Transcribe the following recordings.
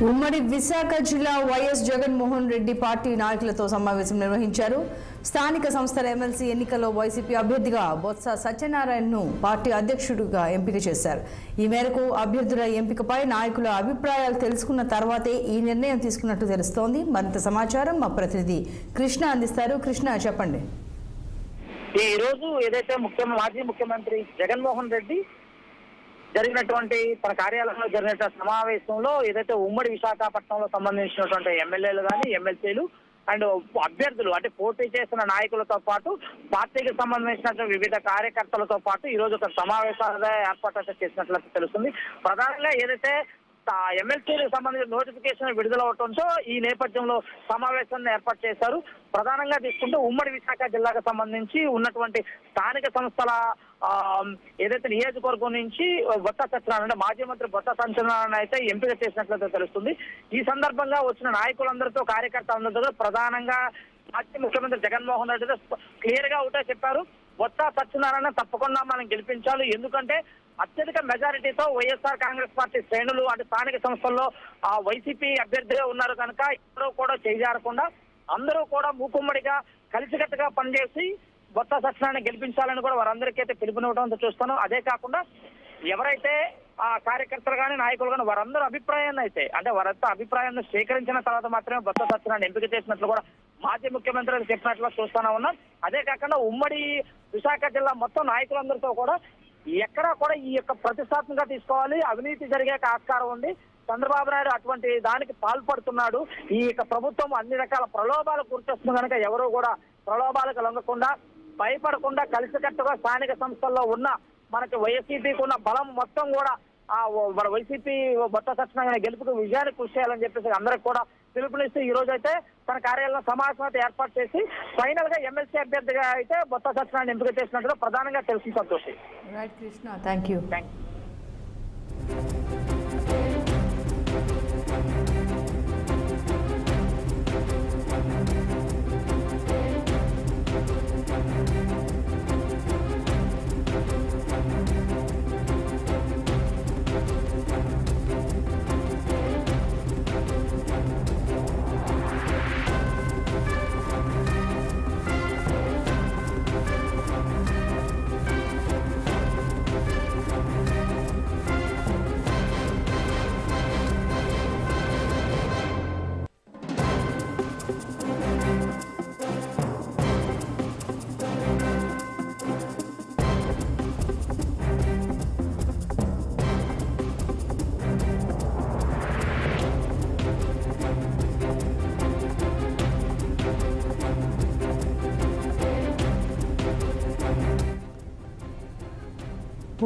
ఉమ్మడి విశాఖ జిల్లా YS Jaganmohan Reddy party నాయకులతో సమావేశం నిర్వహించారు. స్థానిక సంస్థల ఎమ్మెల్సీ ఎన్నికల్లో వైసీపీ అభ్యర్థిగా బొత్స సత్యనారాయణను పార్టీ అధ్యక్షుడిగా ఎంపిక చేశారు. ఈ మేరకు అభ్యర్థుల ఎంపికపై నాయకుల అభిప్రాయాలు తెలుసుకున్న తర్వాతే ఈ నిర్ణయం తీసుకున్నట్టు తెలుస్తోంది. మరింత సమాచారం మా ప్రతినిధి కృష్ణ అందిస్తారు. కృష్ణ, చెప్పండి. ఈ రోజు ఏదైతే మాజీ ముఖ్యమంత్రి జగన్మోహన్ రెడ్డి జరిగినటువంటి తన కార్యాలయంలో జరిగిన సమావేశంలో ఏదైతే ఉమ్మడి విశాఖపట్నంలో సంబంధించినటువంటి ఎమ్మెల్యేలు కానీ ఎమ్మెల్సీలు అండ్ అభ్యర్థులు అంటే పోటీ చేసిన నాయకులతో పాటు పార్టీకి సంబంధించిన వివిధ కార్యకర్తలతో పాటు ఈ రోజు ఒక సమావేశాలు ఏర్పాటు చేసినట్లు తెలుస్తుంది. ప్రధానంగా ఏదైతే ఎమ్మెల్సీలకు సంబంధించిన నోటిఫికేషన్ విడుదలవడంతో ఈ నేపథ్యంలో సమావేశాన్ని ఏర్పాటు చేశారు. ప్రధానంగా తీసుకుంటే ఉమ్మడి విశాఖ జిల్లాకు సంబంధించి ఉన్నటువంటి స్థానిక సంస్థల ఏదైతే నియోజకవర్గం నుంచి బొత్స సత్యనారాయణ అంటే మాజీ మంత్రి బొత్స సత్యనారాయణ అయితే ఎంపిక చేసినట్లయితే తెలుస్తుంది. ఈ సందర్భంగా వచ్చిన నాయకులందరితో కార్యకర్తలందరితో ప్రధానంగా మాజీ ముఖ్యమంత్రి జగన్మోహన్ రెడ్డి క్లియర్ గా ఒకటే చెప్పారు, బొత్స సత్యనారాయణ తప్పకుండా మనం గెలిపించాలి. ఎందుకంటే అత్యధిక మెజారిటీతో వైఎస్ఆర్ కాంగ్రెస్ పార్టీ శ్రేణులు అంటే స్థానిక సంస్థల్లో వైసీపీ అభ్యర్థిగా ఉన్నారు కనుక ఎవరూ కూడా చేజారకుండా అందరూ కూడా మూకుమ్మడిగా కలిసికట్టుగా పనిచేసి బొత్స సత్యనారాయణ గెలిపించాలని కూడా వారందరికీ అయితే పిలుపునివ్వడంతో చూస్తాను. అదే కాకుండా ఎవరైతే ఆ కార్యకర్తలు కానీ నాయకులు కానీ వారందరూ అభిప్రాయాన్ని అయితే అంటే వారంతా అభిప్రాయాన్ని స్వీకరించిన తర్వాత మాత్రమే బొత్స సత్యనారాయణ ఎంపిక చేసినట్లు కూడా మాజీ ముఖ్యమంత్రి చెప్పినట్లు చూస్తూనే ఉన్నాం. అదే కాకుండా ఉమ్మడి విశాఖ జిల్లా మొత్తం నాయకులందరితో కూడా ఎక్కడా కూడా ఈ యొక్క ప్రతిష్టాత్మకంగా తీసుకోవాలి, అవినీతి జరిగే ఆస్కారం ఉంది, చంద్రబాబు నాయుడు అటువంటి దానికి పాల్పడుతున్నాడు, ఈ యొక్క ప్రభుత్వం అన్ని రకాల ప్రలోభాలకు గురిచేస్తుంది కనుక ఎవరు కూడా ప్రలోభాలకు లొంగకుండా భయపడకుండా కలిసికట్టుగా స్థానిక సంస్థల్లో ఉన్న మనకి వైసీపీకి ఉన్న బలం మొత్తం కూడా మన వైసీపీ బొత్స సత్యనారాయణ గెలుపుకు విజయానికి కృషి చేయాలని చెప్పేసి అందరికి కూడా పిలుపునిస్తూ ఈ రోజు అయితే తన కార్యాలయంలో సమావేశం అయితే ఏర్పాటు చేసి ఫైనల్ గా ఎమ్మెల్సీ అభ్యర్థిగా అయితే బొత్స సత్యనారాయణ ఎంపిక చేసినట్టుగా ప్రధానంగా తెలిసింది. Santoshi. Right Krishna, thank you.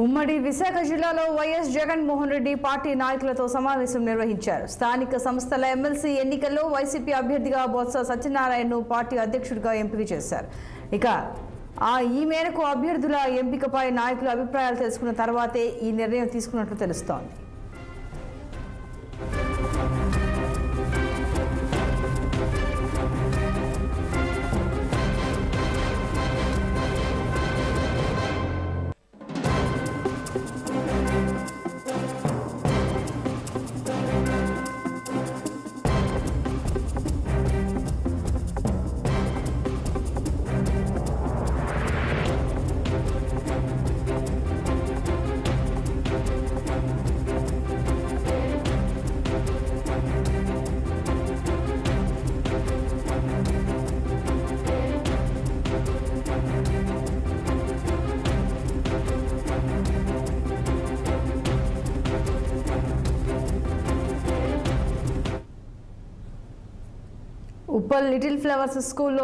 ఉమ్మడి విశాఖ జిల్లాలో వైఎస్ జగన్మోహన్ రెడ్డి పార్టీ నాయకులతో సమావేశం నిర్వహించారు. స్థానిక సంస్థల ఎమ్మెల్సీ ఎన్నికల్లో వైసీపీ అభ్యర్థిగా బొత్స సత్యనారాయణను పార్టీ అధ్యక్షుడిగా ఎంపిక చేశారు. ఈ మేరకు అభ్యర్థుల ఎంపికపై నాయకుల అభిప్రాయాలు తెలుసుకున్న తర్వాతే ఈ నిర్ణయం తీసుకున్నట్లు తెలుస్తోంది. ఉప్పల్ లిటిల్ ఫ్లవర్స్ స్కూల్లో